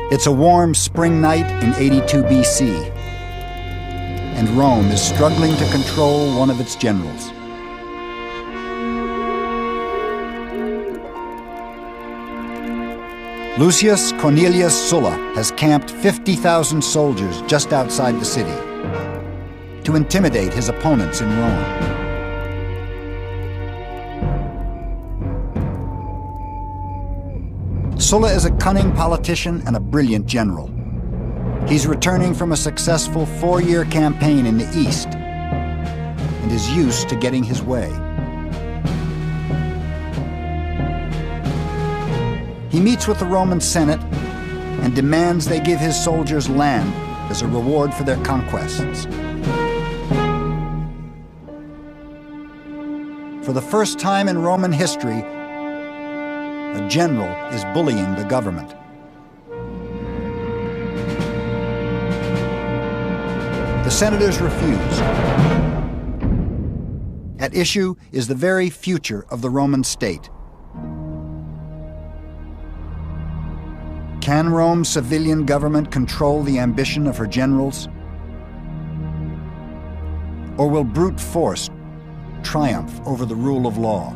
It's a warm spring night in 82 BC, and Rome is struggling to control one of its generals. Lucius Cornelius Sulla has camped 50,000 soldiers just outside the city to intimidate his opponents in Rome. Sulla is a cunning politician and a brilliant general. He's returning from a successful 4-year campaign in the east and is used to getting his way. He meets with the Roman Senate and demands they give his soldiers land as a reward for their conquests. For the first time in Roman history, a general is bullying the government. The senators refuse. At issue is the very future of the Roman state. Can Rome's civilian government control the ambition of her generals? Or will brute force triumph over the rule of law?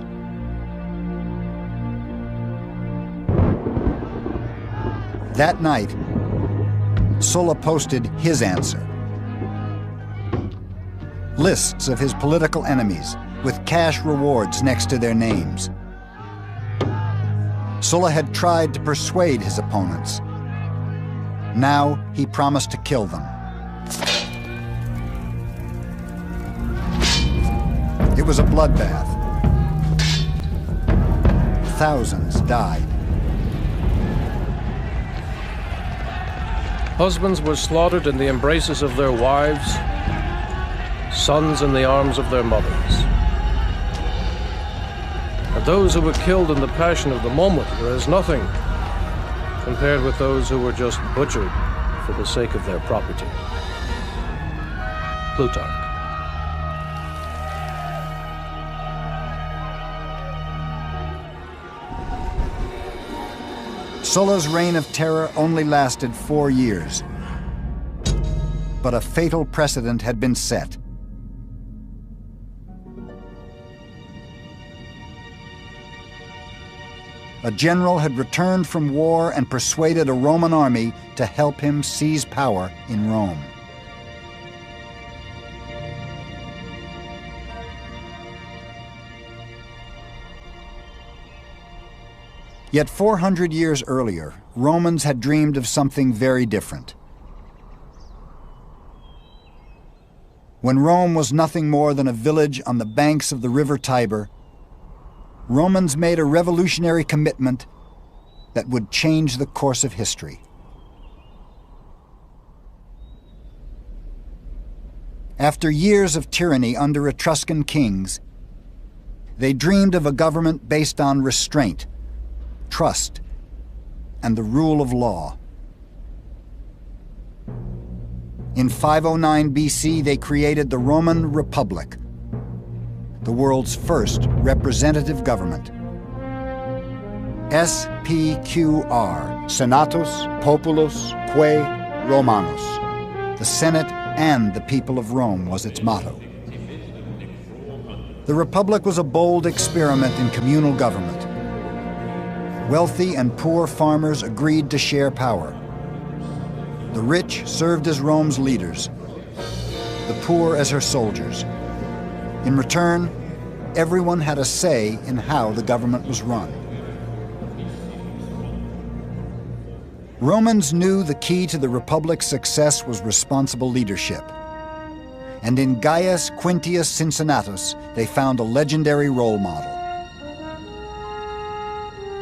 That night, Sulla posted his answer. Lists of his political enemies with cash rewards next to their names. Sulla had tried to persuade his opponents. Now he promised to kill them. It was a bloodbath. Thousands died. Husbands were slaughtered in the embraces of their wives, sons in the arms of their mothers. And those who were killed in the passion of the moment were as nothing compared with those who were just butchered for the sake of their property. Plutarch. Sulla's reign of terror only lasted 4 years, but a fatal precedent had been set. A general had returned from war and persuaded a Roman army to help him seize power in Rome. Yet 400 years earlier, Romans had dreamed of something very different. When Rome was nothing more than a village on the banks of the river Tiber, Romans made a revolutionary commitment that would change the course of history. After years of tyranny under Etruscan kings, they dreamed of a government based on restraint, trust, and the rule of law. In 509 BC, they created the Roman Republic, the world's first representative government. SPQR, Senatus Populus Quae Romanus. The Senate and the people of Rome was its motto. The Republic was a bold experiment in communal government. Wealthy and poor farmers agreed to share power. The rich served as Rome's leaders, the poor as her soldiers. In return, everyone had a say in how the government was run. Romans knew the key to the Republic's success was responsible leadership. And in Gaius Quintius Cincinnatus, they found a legendary role model.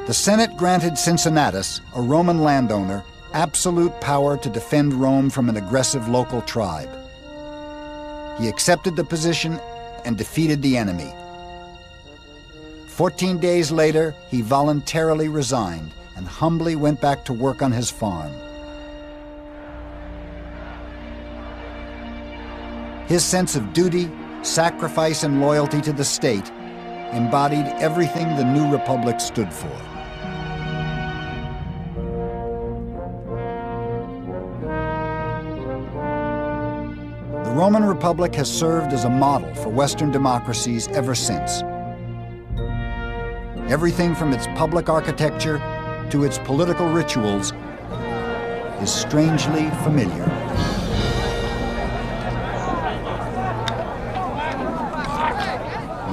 The Senate granted Cincinnatus, a Roman landowner, absolute power to defend Rome from an aggressive local tribe. He accepted the position and defeated the enemy. 14 days later, he voluntarily resigned and humbly went back to work on his farm. His sense of duty, sacrifice, and loyalty to the state embodied everything the new republic stood for. Roman Republic has served as a model for Western democracies ever since. Everything from its public architecture to its political rituals is strangely familiar.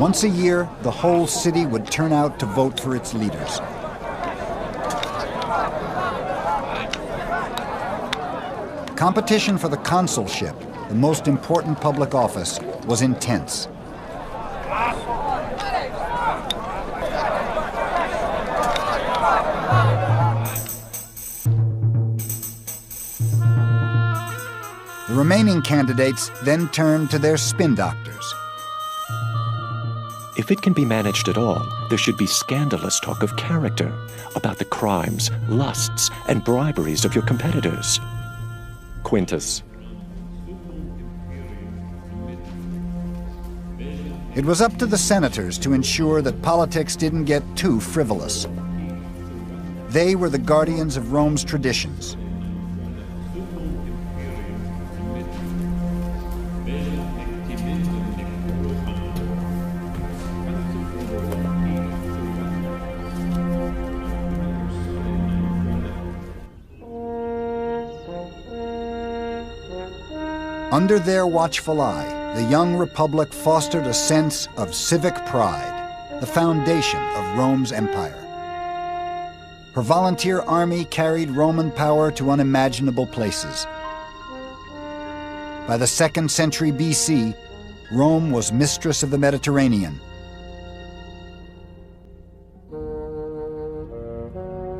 Once a year, the whole city would turn out to vote for its leaders. Competition for the consulship, the most important public office, was intense. The remaining candidates then turned to their spin doctors. If it can be managed at all, there should be scandalous talk of character, about the crimes, lusts, and briberies of your competitors. Quintus. It was up to the senators to ensure that politics didn't get too frivolous. They were the guardians of Rome's traditions. Under their watchful eye, the young republic fostered a sense of civic pride, the foundation of Rome's empire. Her volunteer army carried Roman power to unimaginable places. By the 2nd century BC, Rome was mistress of the Mediterranean.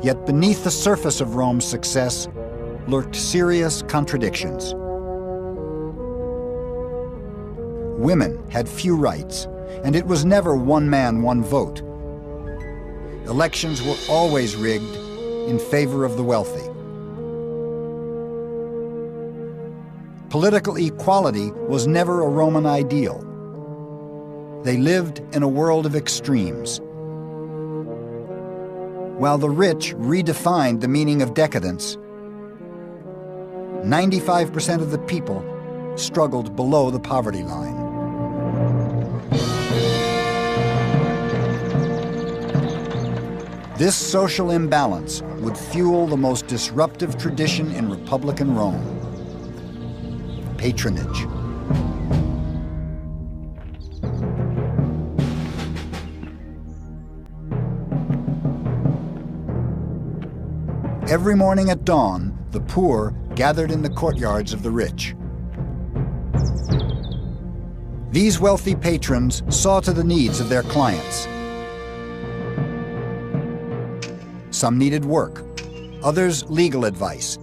Yet beneath the surface of Rome's success lurked serious contradictions. Women had few rights, and it was never one man, one vote. Elections were always rigged in favor of the wealthy. Political equality was never a Roman ideal. They lived in a world of extremes. While the rich redefined the meaning of decadence, 95% of the people struggled below the poverty line. This social imbalance would fuel the most disruptive tradition in Republican Rome: patronage. Every morning at dawn, the poor gathered in the courtyards of the rich. These wealthy patrons saw to the needs of their clients. Some needed work, others legal advice.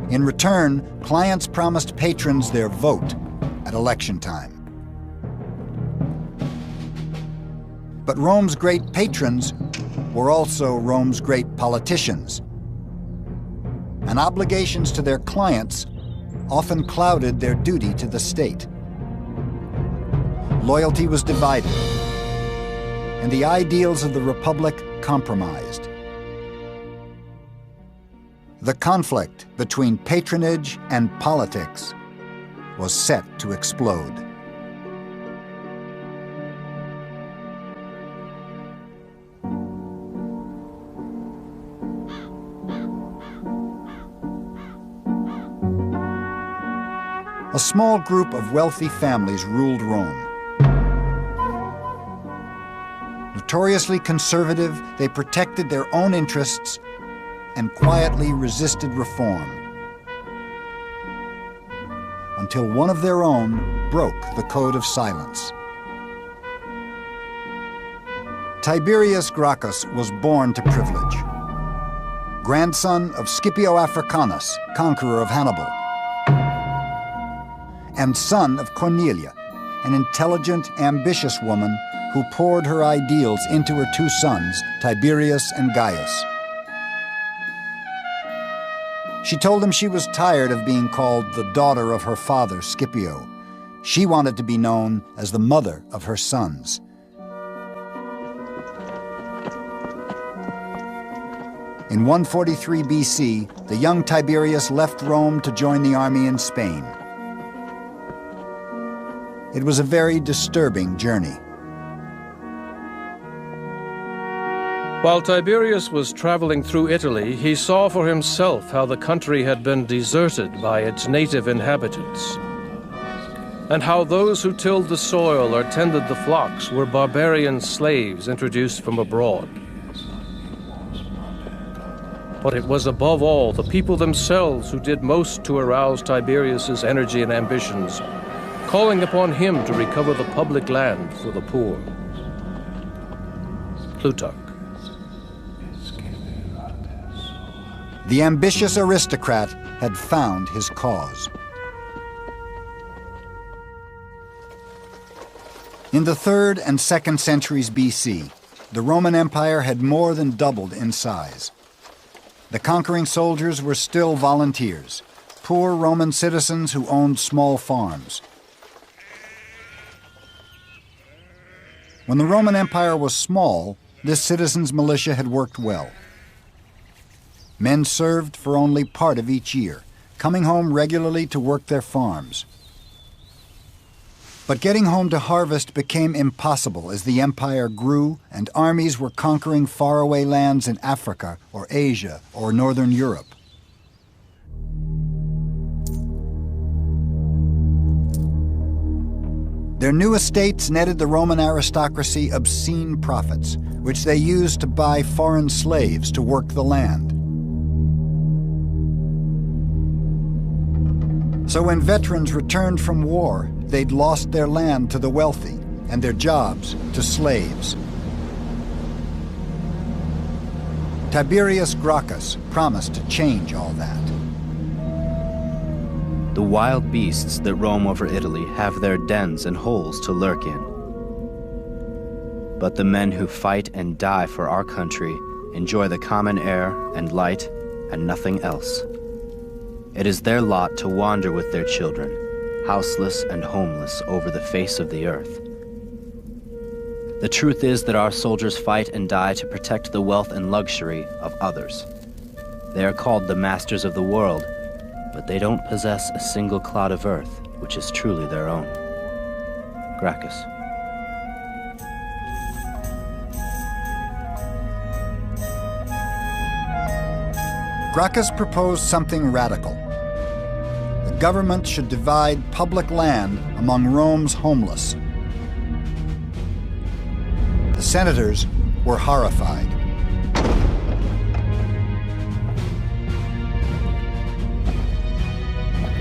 In return, clients promised patrons their vote at election time. But Rome's great patrons were also Rome's great politicians, and obligations to their clients often clouded their duty to the state. Loyalty was divided, and the ideals of the Republic compromised. The conflict between patronage and politics was set to explode. A small group of wealthy families ruled Rome. Notoriously conservative, they protected their own interests and quietly resisted reform, until one of their own broke the code of silence. Tiberius Gracchus was born to privilege. Grandson of Scipio Africanus, conqueror of Hannibal, and son of Cornelia, an intelligent, ambitious woman who poured her ideals into her two sons, Tiberius and Gaius. She told him she was tired of being called the daughter of her father, Scipio. She wanted to be known as the mother of her sons. In 143 BC, the young Tiberius left Rome to join the army in Spain. It was a very disturbing journey. While Tiberius was traveling through Italy, he saw for himself how the country had been deserted by its native inhabitants, and how those who tilled the soil or tended the flocks were barbarian slaves introduced from abroad. But it was above all the people themselves who did most to arouse Tiberius's energy and ambitions, calling upon him to recover the public land for the poor. Plutarch. The ambitious aristocrat had found his cause. In the 3rd and 2nd centuries BC, the Roman Empire had more than doubled in size. The conquering soldiers were still volunteers, poor Roman citizens who owned small farms. When the Roman Empire was small, this citizens' militia had worked well. Men served for only part of each year, coming home regularly to work their farms. But getting home to harvest became impossible as the empire grew and armies were conquering faraway lands in Africa or Asia or Northern Europe. Their new estates netted the Roman aristocracy obscene profits, which they used to buy foreign slaves to work the land. So when veterans returned from war, they'd lost their land to the wealthy and their jobs to slaves. Tiberius Gracchus promised to change all that. The wild beasts that roam over Italy have their dens and holes to lurk in. But the men who fight and die for our country enjoy the common air and light and nothing else. It is their lot to wander with their children, houseless and homeless over the face of the earth. The truth is that our soldiers fight and die to protect the wealth and luxury of others. They are called the masters of the world, but they don't possess a single clod of earth which is truly their own. Gracchus. Gracchus proposed something radical. The government should divide public land among Rome's homeless. The senators were horrified.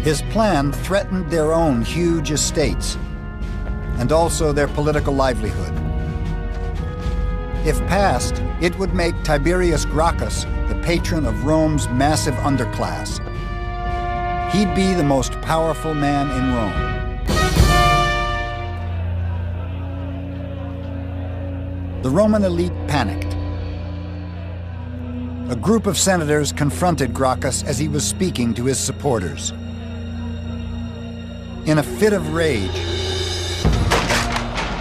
His plan threatened their own huge estates and also their political livelihood. If passed, it would make Tiberius Gracchus the patron of Rome's massive underclass. He'd be the most powerful man in Rome. The Roman elite panicked. A group of senators confronted Gracchus as he was speaking to his supporters. In a fit of rage,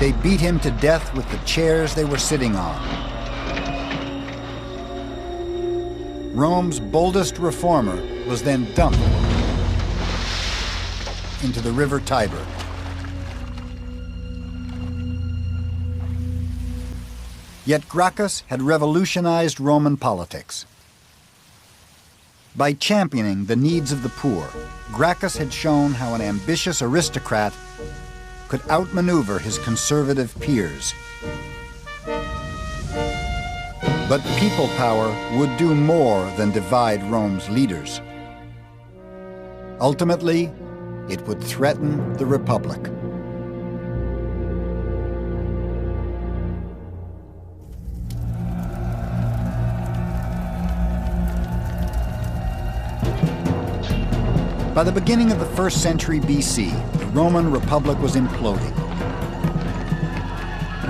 they beat him to death with the chairs they were sitting on. Rome's boldest reformer was then dumped into the river Tiber. Yet Gracchus had revolutionized Roman politics. By championing the needs of the poor, Gracchus had shown how an ambitious aristocrat could outmaneuver his conservative peers. But people power would do more than divide Rome's leaders. Ultimately, it would threaten the Republic. By the beginning of the 1st century BC, the Roman Republic was imploding.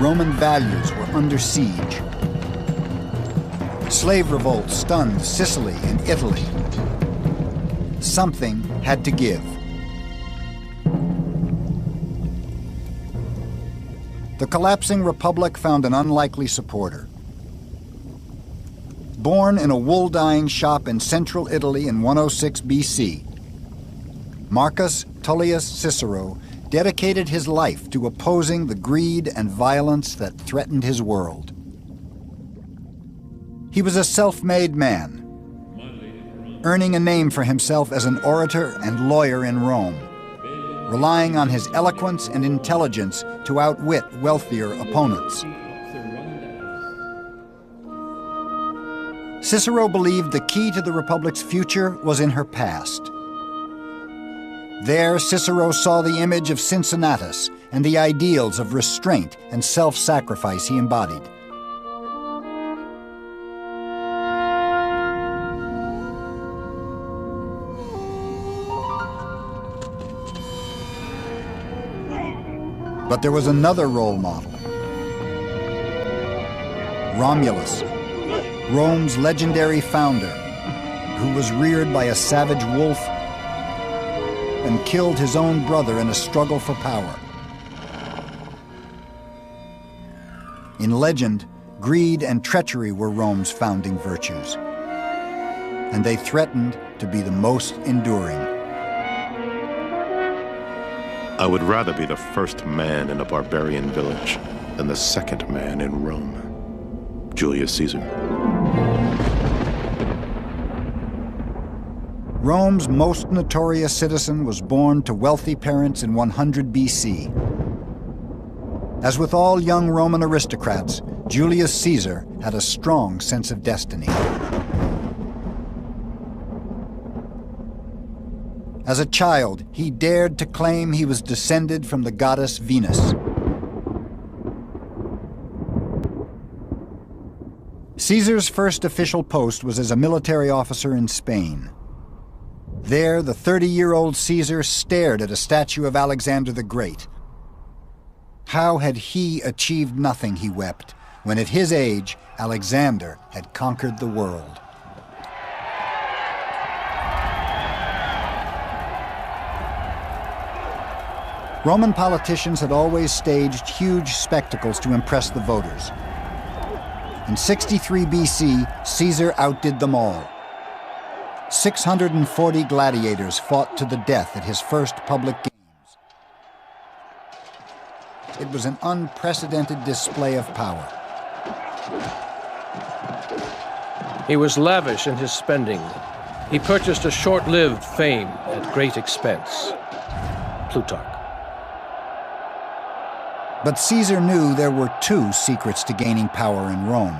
Roman values were under siege. Slave revolts stunned Sicily and Italy. Something had to give. The collapsing republic found an unlikely supporter. Born in a wool-dyeing shop in central Italy in 106 BC, Marcus Tullius Cicero dedicated his life to opposing the greed and violence that threatened his world. He was a self-made man, earning a name for himself as an orator and lawyer in Rome, relying on his eloquence and intelligence to outwit wealthier opponents. Cicero believed the key to the Republic's future was in her past. There, Cicero saw the image of Cincinnatus and the ideals of restraint and self-sacrifice he embodied. But there was another role model. Romulus, Rome's legendary founder, who was reared by a savage wolf and killed his own brother in a struggle for power. In legend, greed and treachery were Rome's founding virtues, and they threatened to be the most enduring. I would rather be the first man in a barbarian village than the second man in Rome. Julius Caesar. Rome's most notorious citizen was born to wealthy parents in 100 BC. As with all young Roman aristocrats, Julius Caesar had a strong sense of destiny. As a child, he dared to claim he was descended from the goddess Venus. Caesar's first official post was as a military officer in Spain. There, the 30-year-old Caesar stared at a statue of Alexander the Great. How had he achieved nothing, he wept, when at his age, Alexander had conquered the world? Roman politicians had always staged huge spectacles to impress the voters. In 63 BC, Caesar outdid them all. 640 gladiators fought to the death at his first public games. It was an unprecedented display of power. He was lavish in his spending. He purchased a short-lived fame at great expense. Plutarch. But Caesar knew there were two secrets to gaining power in Rome.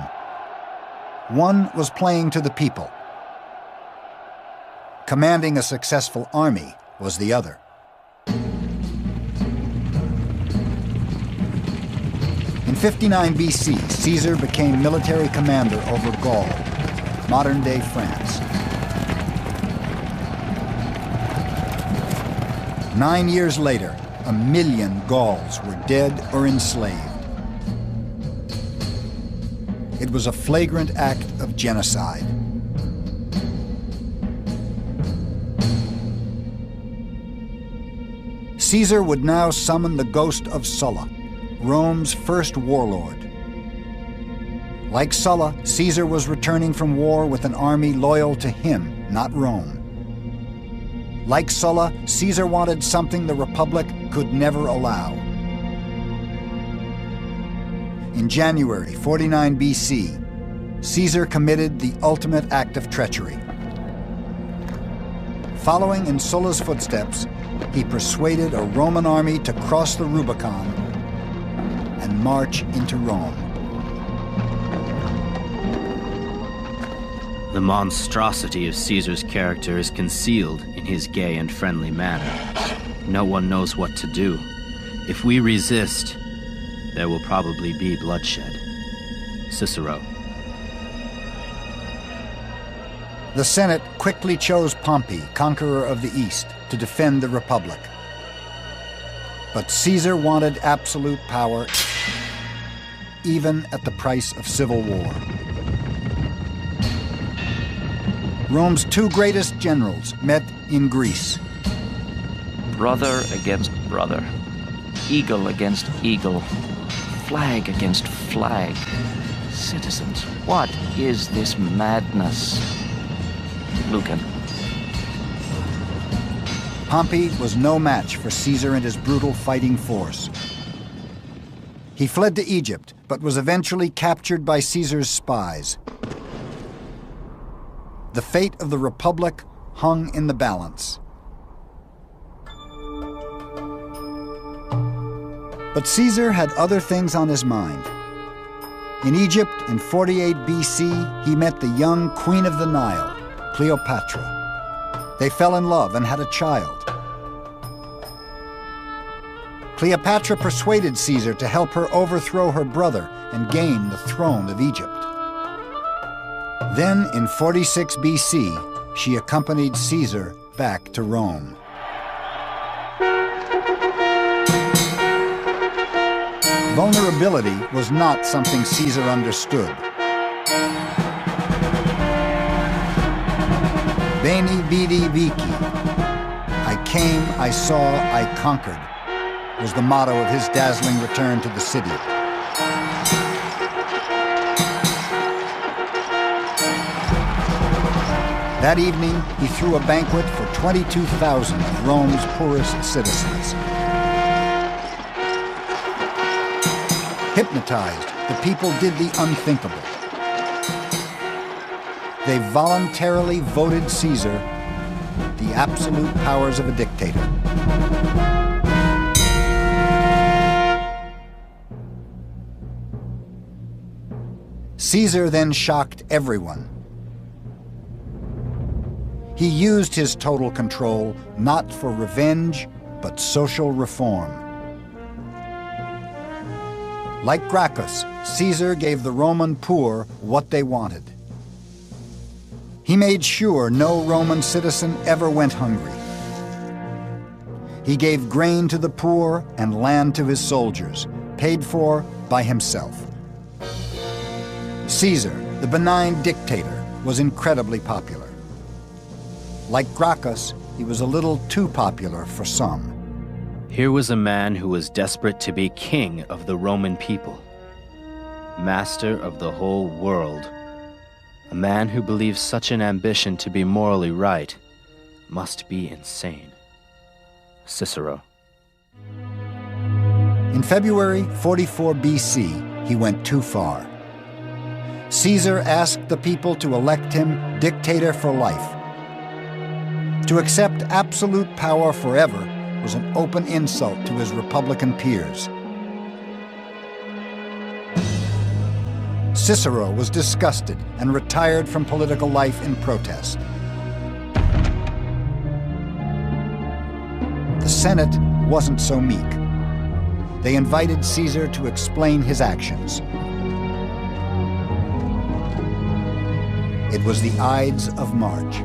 One was playing to the people. Commanding a successful army was the other. In 59 BC, Caesar became military commander over Gaul, modern-day France. 9 years later, 1 million Gauls were dead or enslaved. It was a flagrant act of genocide. Caesar would now summon the ghost of Sulla, Rome's first warlord. Like Sulla, Caesar was returning from war with an army loyal to him, not Rome. Like Sulla, Caesar wanted something the Republic could never allow. In January 49 BC, Caesar committed the ultimate act of treachery. Following in Sulla's footsteps, he persuaded a Roman army to cross the Rubicon and march into Rome. The monstrosity of Caesar's character is concealed in his gay and friendly manner. No one knows what to do. If we resist, there will probably be bloodshed. Cicero. The Senate quickly chose Pompey, conqueror of the East, to defend the Republic. But Caesar wanted absolute power, even at the price of civil war. Rome's two greatest generals met in Greece. Brother against brother. Eagle against eagle. Flag against flag. Citizens, what is this madness? Lucan. Pompey was no match for Caesar and his brutal fighting force. He fled to Egypt, but was eventually captured by Caesar's spies. The fate of the Republic hung in the balance. But Caesar had other things on his mind. In Egypt, in 48 BC, he met the young Queen of the Nile, Cleopatra. They fell in love and had a child. Cleopatra persuaded Caesar to help her overthrow her brother and gain the throne of Egypt. Then, in 46 BC, she accompanied Caesar back to Rome. Vulnerability was not something Caesar understood. Veni, vidi, vici. I came, I saw, I conquered, was the motto of his dazzling return to the city. That evening, he threw a banquet for 22,000 of Rome's poorest citizens. Hypnotized, the people did the unthinkable. They voluntarily voted Caesar the absolute powers of a dictator. Caesar then shocked everyone. He used his total control not for revenge, but social reform. Like Gracchus, Caesar gave the Roman poor what they wanted. He made sure no Roman citizen ever went hungry. He gave grain to the poor and land to his soldiers, paid for by himself. Caesar, the benign dictator, was incredibly popular. Like Gracchus, he was a little too popular for some. Here was a man who was desperate to be king of the Roman people, master of the whole world. A man who believes such an ambition to be morally right must be insane. Cicero. In February 44 BC, he went too far. Caesar asked the people to elect him dictator for life. To accept absolute power forever was an open insult to his Republican peers. Cicero was disgusted and retired from political life in protest. The Senate wasn't so meek. They invited Caesar to explain his actions. It was the Ides of March.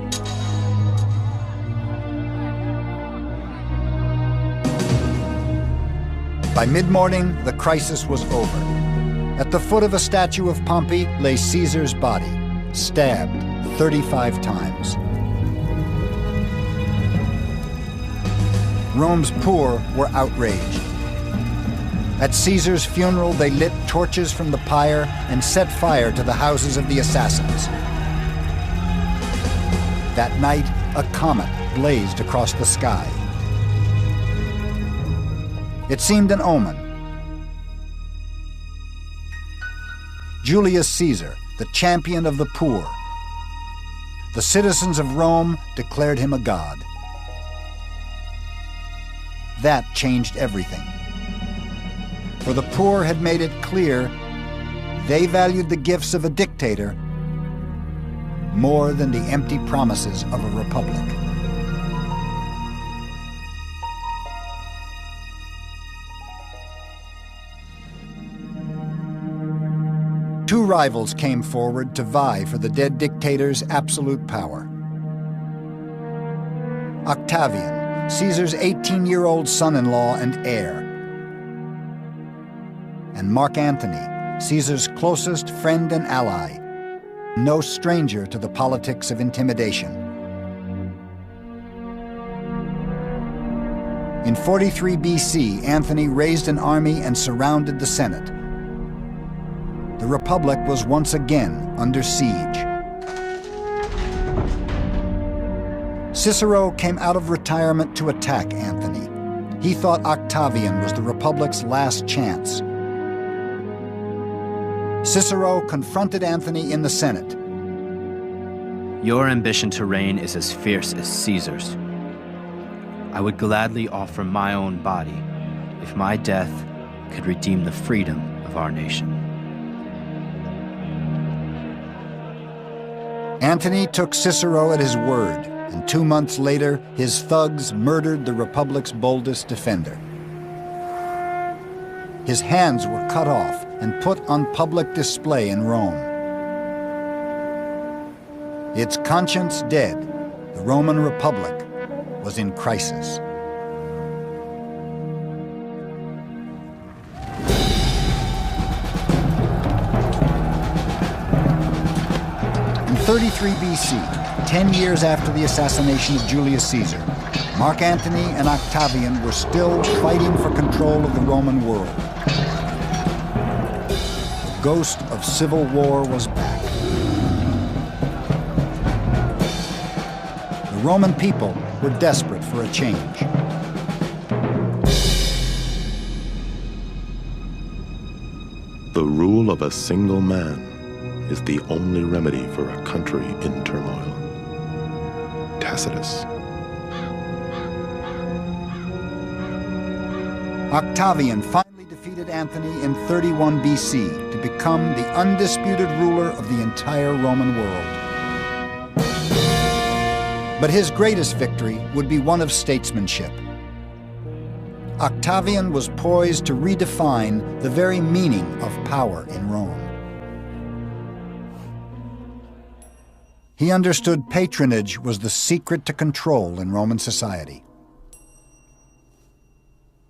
By mid-morning, the crisis was over. At the foot of a statue of Pompey lay Caesar's body, stabbed 35 times. Rome's poor were outraged. At Caesar's funeral, they lit torches from the pyre and set fire to the houses of the assassins. That night, a comet blazed across the sky. It seemed an omen. Julius Caesar, the champion of the poor. The citizens of Rome declared him a god. That changed everything. For the poor had made it clear they valued the gifts of a dictator more than the empty promises of a republic. Two rivals came forward to vie for the dead dictator's absolute power. Octavian, Caesar's 18-year-old son-in-law and heir, and Mark Antony, Caesar's closest friend and ally, no stranger to the politics of intimidation. In 43 BC, Antony raised an army and surrounded the Senate. The Republic was once again under siege. Cicero came out of retirement to attack Antony. He thought Octavian was the Republic's last chance. Cicero confronted Antony in the Senate. Your ambition to reign is as fierce as Caesar's. I would gladly offer my own body if my death could redeem the freedom of our nation. Antony took Cicero at his word, and 2 months later, his thugs murdered the Republic's boldest defender. His hands were cut off and put on public display in Rome. Its conscience dead, the Roman Republic was in crisis. In 33 BC, 10 years after the assassination of Julius Caesar, Mark Antony and Octavian were still fighting for control of the Roman world. The ghost of civil war was back. The Roman people were desperate for a change. The rule of a single man is the only remedy for a country in turmoil. Tacitus. Octavian finally defeated Antony in 31 BC to become the undisputed ruler of the entire Roman world. But his greatest victory would be one of statesmanship. Octavian was poised to redefine the very meaning of power in Rome. He understood patronage was the secret to control in Roman society.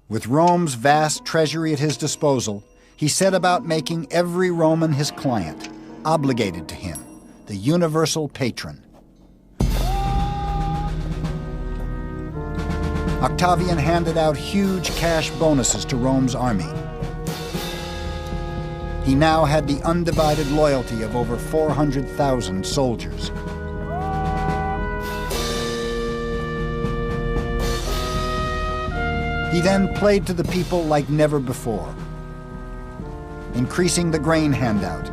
With Rome's vast treasury at his disposal, he set about making every Roman his client, obligated to him, the universal patron. Octavian handed out huge cash bonuses to Rome's army. He now had the undivided loyalty of over 400,000 soldiers. He then played to the people like never before, increasing the grain handout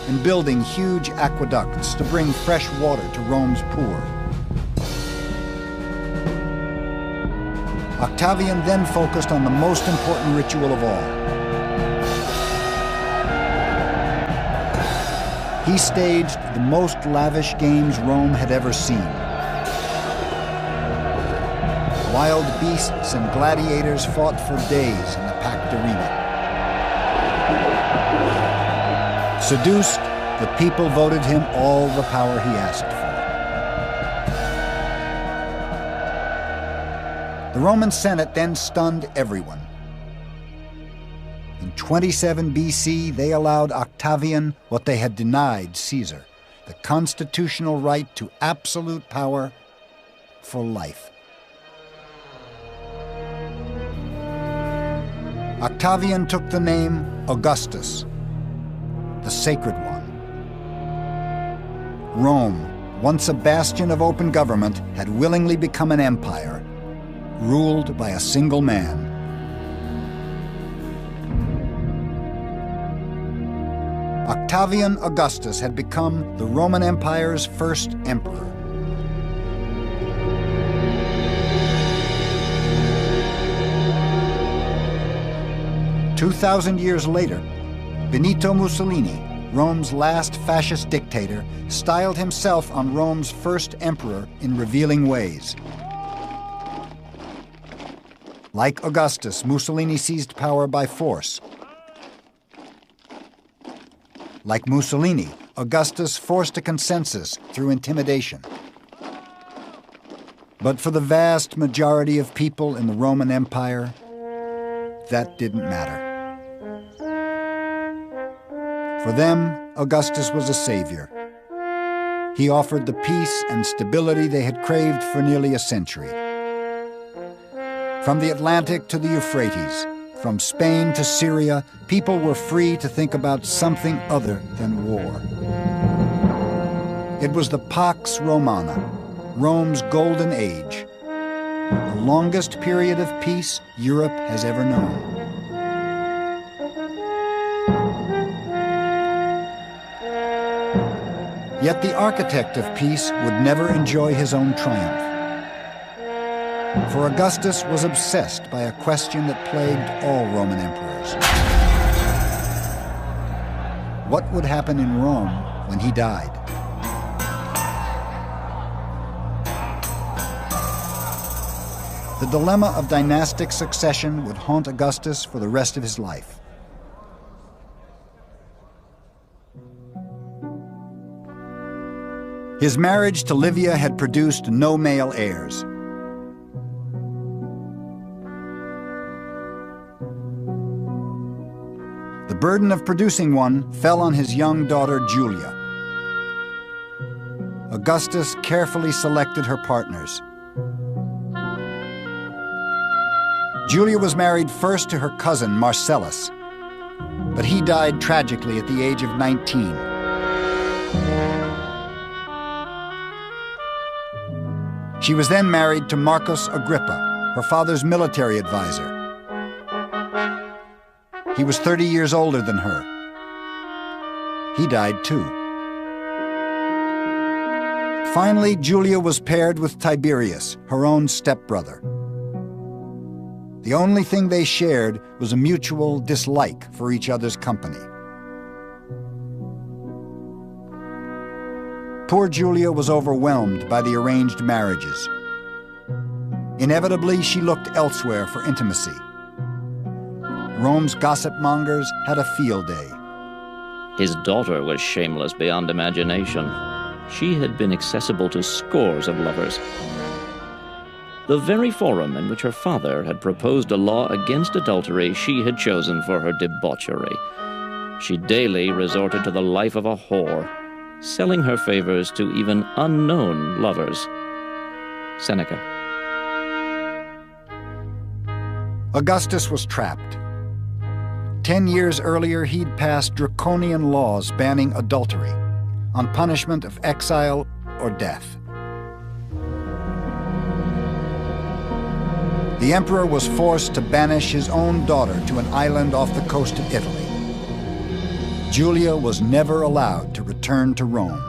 and building huge aqueducts to bring fresh water to Rome's poor. Octavian then focused on the most important ritual of all. He staged the most lavish games Rome had ever seen. Wild beasts and gladiators fought for days in the packed arena. Seduced, the people voted him all the power he asked for. The Roman Senate then stunned everyone. In 27 BC, they allowed Octavian what they had denied Caesar, the constitutional right to absolute power for life. Octavian took the name Augustus, the sacred one. Rome, once a bastion of open government, had willingly become an empire, ruled by a single man. Octavian Augustus had become the Roman Empire's first emperor. "2,000 years later, Benito Mussolini, Rome's last fascist dictator, styled himself on Rome's first emperor in revealing ways. Like Augustus, Mussolini seized power by force. Like Mussolini, Augustus forced a consensus through intimidation. But for the vast majority of people in the Roman Empire, that didn't matter. For them, Augustus was a savior. He offered the peace and stability they had craved for nearly a century. From the Atlantic to the Euphrates, from Spain to Syria, people were free to think about something other than war. It was the Pax Romana, Rome's golden age, the longest period of peace Europe has ever known. Yet the architect of peace would never enjoy his own triumph. For Augustus was obsessed by a question that plagued all Roman emperors. What would happen in Rome when he died? The dilemma of dynastic succession would haunt Augustus for the rest of his life. His marriage to Livia had produced no male heirs. The burden of producing one fell on his young daughter, Julia. Augustus carefully selected her partners. Julia was married first to her cousin, Marcellus, but he died tragically at the age of 19. She was then married to Marcus Agrippa, her father's military advisor. He was 30 years older than her. He died too. Finally, Julia was paired with Tiberius, her own stepbrother. The only thing they shared was a mutual dislike for each other's company. Poor Julia was overwhelmed by the arranged marriages. Inevitably, she looked elsewhere for intimacy. Rome's gossip mongers had a field day. His daughter was shameless beyond imagination. She had been accessible to scores of lovers. The very forum in which her father had proposed a law against adultery she had chosen for her debauchery. She daily resorted to the life of a whore, selling her favors to even unknown lovers. Seneca. Augustus was trapped. 10 years earlier, he'd passed draconian laws banning adultery, on punishment of exile or death. The emperor was forced to banish his own daughter to an island off the coast of Italy. Julia was never allowed to return to Rome.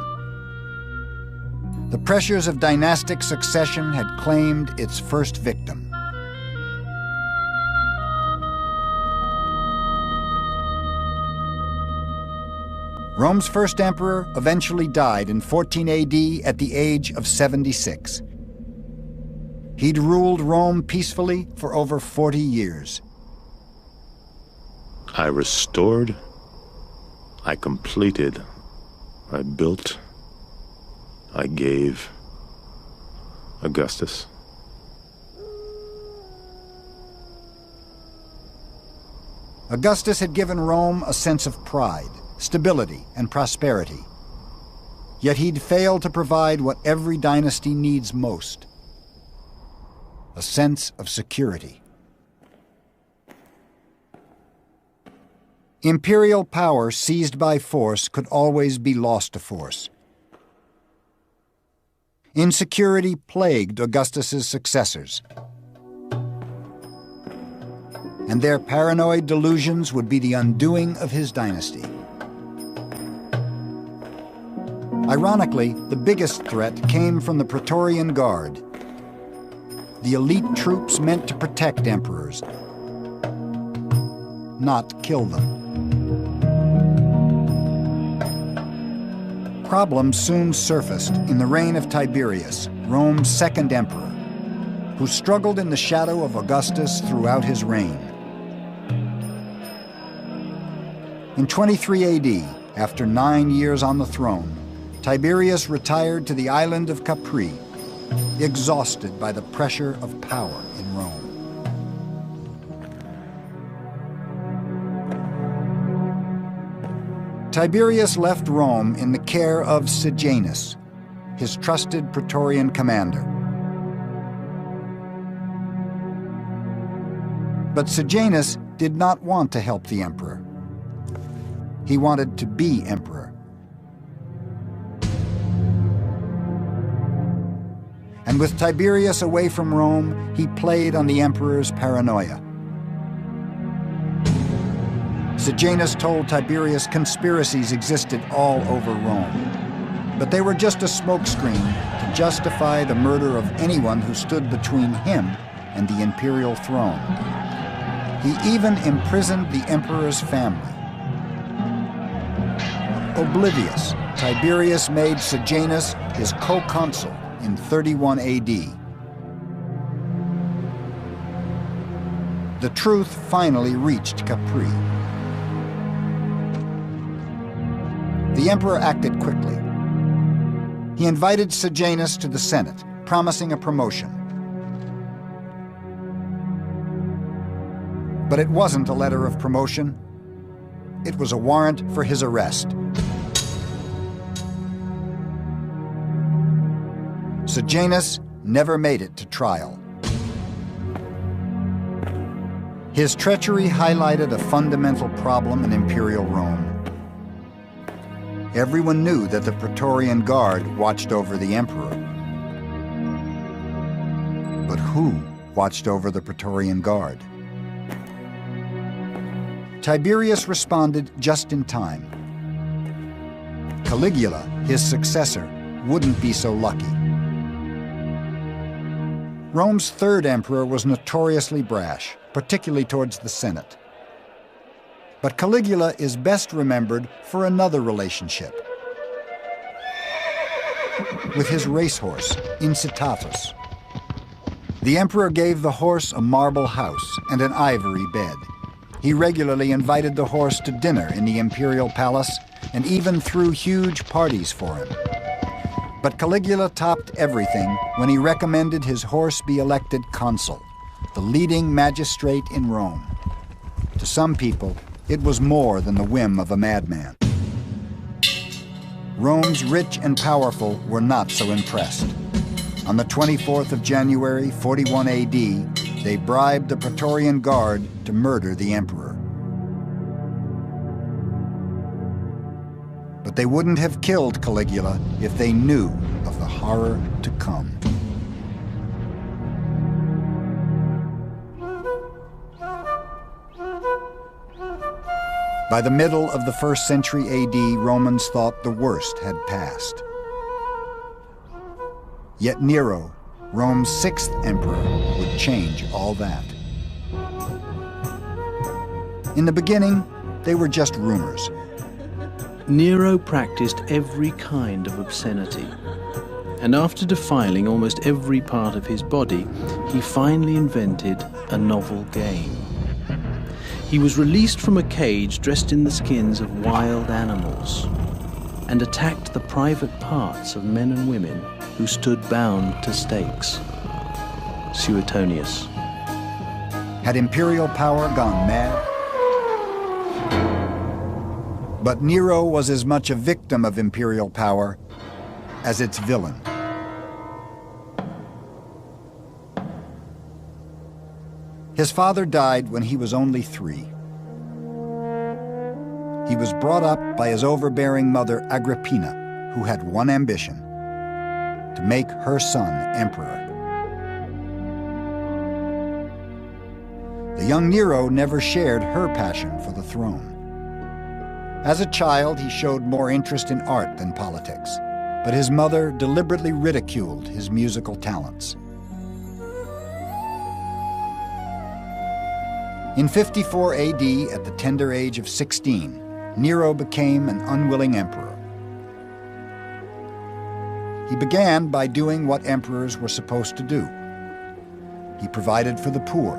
The pressures of dynastic succession had claimed its first victim. Rome's first emperor eventually died in 14 AD at the age of 76. He'd ruled Rome peacefully for over 40 years. I restored, I completed, I built, I gave. Augustus. Augustus had given Rome a sense of pride, stability, and prosperity. Yet he'd failed to provide what every dynasty needs most: a sense of security. Imperial power seized by force could always be lost to force. Insecurity plagued Augustus's successors, and their paranoid delusions would be the undoing of his dynasty. Ironically, the biggest threat came from the Praetorian Guard, the elite troops meant to protect emperors, not kill them. Problems soon surfaced in the reign of Tiberius, Rome's second emperor, who struggled in the shadow of Augustus throughout his reign. In 23 AD, after 9 years on the throne, Tiberius retired to the island of Capri, exhausted by the pressure of power in Rome. Tiberius left Rome in the care of Sejanus, his trusted Praetorian commander. But Sejanus did not want to help the emperor. He wanted to be emperor. And with Tiberius away from Rome, he played on the emperor's paranoia. Sejanus told Tiberius conspiracies existed all over Rome, but they were just a smokescreen to justify the murder of anyone who stood between him and the imperial throne. He even imprisoned the emperor's family. Oblivious, Tiberius made Sejanus his co-consul in 31 AD. The truth finally reached Capri. The emperor acted quickly. He invited Sejanus to the Senate, promising a promotion. But it wasn't a letter of promotion. It was a warrant for his arrest. Sejanus never made it to trial. His treachery highlighted a fundamental problem in imperial Rome. Everyone knew that the Praetorian Guard watched over the emperor. But who watched over the Praetorian Guard? Tiberius responded just in time. Caligula, his successor, wouldn't be so lucky. Rome's third emperor was notoriously brash, particularly towards the Senate. But Caligula is best remembered for another relationship. With his racehorse, Incitatus. The emperor gave the horse a marble house and an ivory bed. He regularly invited the horse to dinner in the imperial palace and even threw huge parties for him. But Caligula topped everything when he recommended his horse be elected consul, the leading magistrate in Rome. To some people, it was more than the whim of a madman. Rome's rich and powerful were not so impressed. On the 24th of January, 41 AD, they bribed the Praetorian Guard to murder the emperor. But they wouldn't have killed Caligula if they knew of the horror to come. By the middle of the 1st century AD, Romans thought the worst had passed. Yet Nero, Rome's 6th emperor, would change all that. In the beginning, they were just rumors. Nero practiced every kind of obscenity, and after defiling almost every part of his body, he finally invented a novel game. He was released from a cage dressed in the skins of wild animals and attacked the private parts of men and women who stood bound to stakes. Suetonius. Had imperial power gone mad? But Nero was as much a victim of imperial power as its villain. His father died when he was only 3. He was brought up by his overbearing mother, Agrippina, who had one ambition: to make her son emperor. The young Nero never shared her passion for the throne. As a child, he showed more interest in art than politics, but his mother deliberately ridiculed his musical talents. In 54 AD, at the tender age of 16, Nero became an unwilling emperor. He began by doing what emperors were supposed to do. He provided for the poor,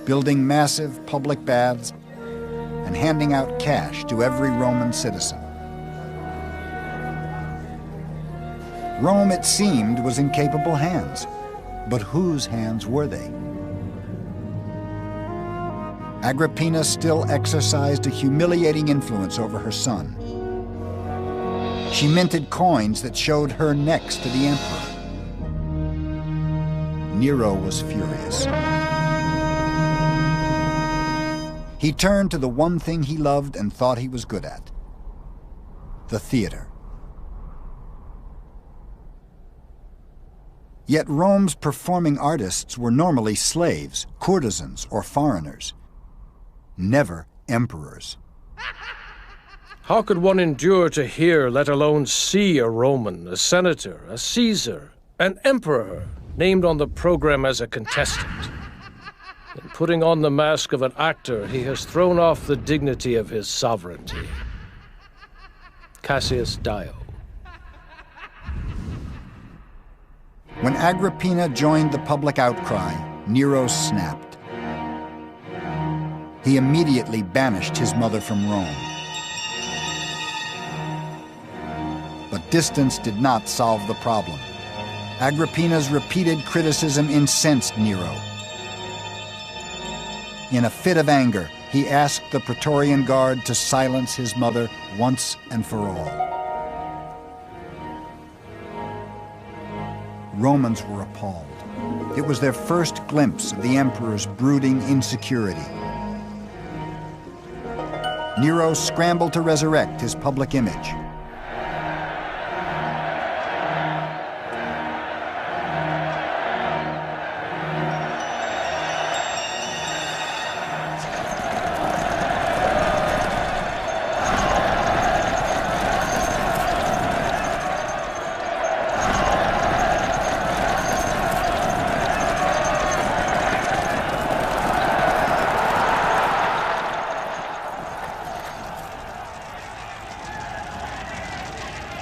building massive public baths and handing out cash to every Roman citizen. Rome, it seemed, was in capable hands, but whose hands were they? Agrippina still exercised a humiliating influence over her son. She minted coins that showed her next to the emperor. Nero was furious. He turned to the one thing he loved and thought he was good at: the theater. Yet Rome's performing artists were normally slaves, courtesans, or foreigners, never emperors. How could one endure to hear, let alone see, a Roman, a senator, a Caesar, an emperor named on the program as a contestant? In putting on the mask of an actor, he has thrown off the dignity of his sovereignty. Cassius Dio. When Agrippina joined the public outcry, Nero snapped. He immediately banished his mother from Rome. But distance did not solve the problem. Agrippina's repeated criticism incensed Nero. In a fit of anger, he asked the Praetorian Guard to silence his mother once and for all. Romans were appalled. It was their first glimpse of the emperor's brooding insecurity. Nero scrambled to resurrect his public image.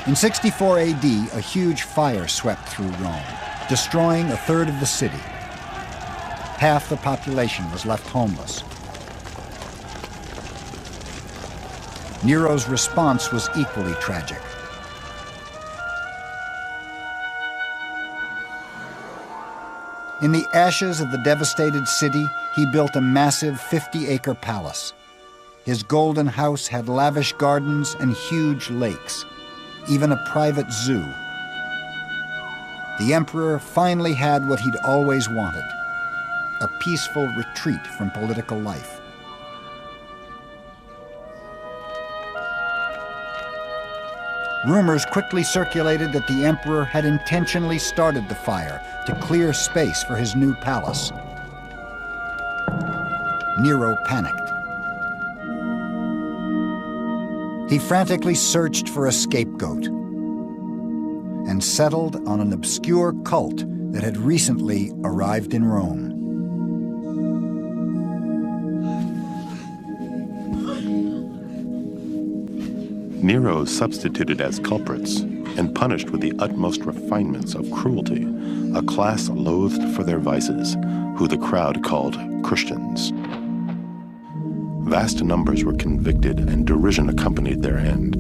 In 64 AD, a huge fire swept through Rome, destroying a third of the city. Half the population was left homeless. Nero's response was equally tragic. In the ashes of the devastated city, he built a massive 50-acre palace. His golden house had lavish gardens and huge lakes, even a private zoo. The emperor finally had what he'd always wanted, a peaceful retreat from political life. Rumors quickly circulated that the emperor had intentionally started the fire to clear space for his new palace. Nero panicked. He frantically searched for a scapegoat and settled on an obscure cult that had recently arrived in Rome. Nero substituted as culprits and punished with the utmost refinements of cruelty a class loathed for their vices, who the crowd called Christians. Vast numbers were convicted, and derision accompanied their end.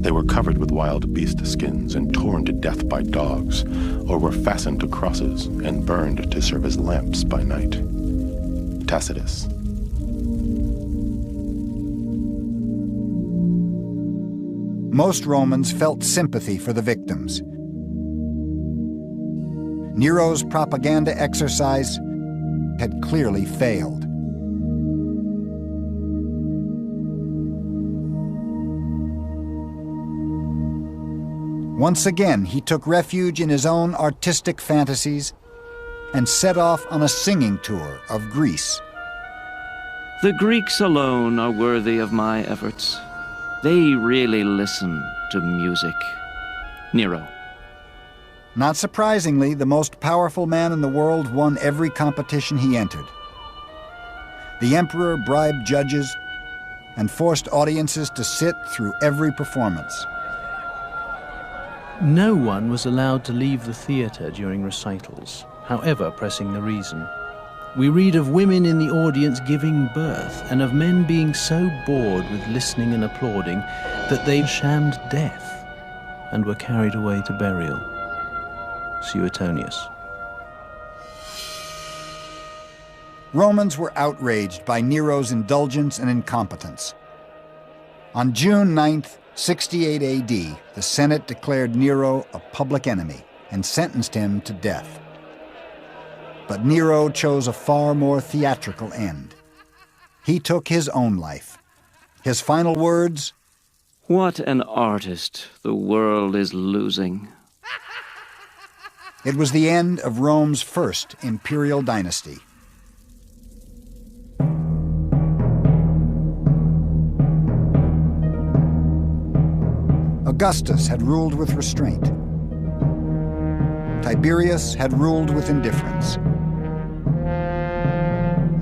They were covered with wild beast skins and torn to death by dogs, or were fastened to crosses and burned to serve as lamps by night. Tacitus. Most Romans felt sympathy for the victims. Nero's propaganda exercise had clearly failed. Once again, he took refuge in his own artistic fantasies and set off on a singing tour of Greece. The Greeks alone are worthy of my efforts. They really listen to music. Nero. Not surprisingly, the most powerful man in the world won every competition he entered. The emperor bribed judges and forced audiences to sit through every performance. No one was allowed to leave the theatre during recitals, however pressing the reason. We read of women in the audience giving birth, and of men being so bored with listening and applauding that they shammed death and were carried away to burial. Suetonius. Romans were outraged by Nero's indulgence and incompetence. On June 9th, 68 AD, the Senate declared Nero a public enemy and sentenced him to death. But Nero chose a far more theatrical end. He took his own life. His final words, What an artist the world is losing. It was the end of Rome's first imperial dynasty. Augustus had ruled with restraint. Tiberius had ruled with indifference.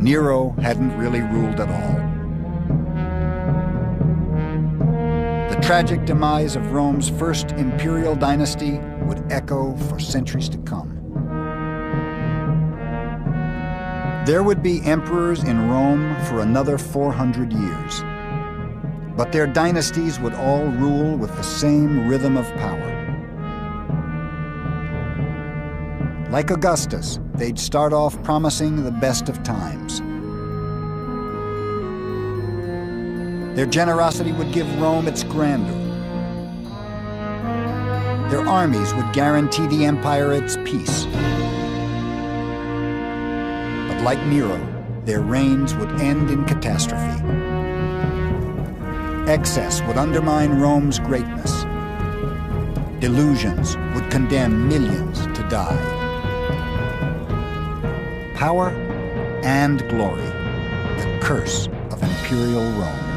Nero hadn't really ruled at all. The tragic demise of Rome's first imperial dynasty would echo for centuries to come. There would be emperors in Rome for another 400 years. But their dynasties would all rule with the same rhythm of power. Like Augustus, they'd start off promising the best of times. Their generosity would give Rome its grandeur. Their armies would guarantee the empire its peace. But like Nero, their reigns would end in catastrophe. Excess would undermine Rome's greatness. Delusions would condemn millions to die. Power and glory, the curse of imperial Rome.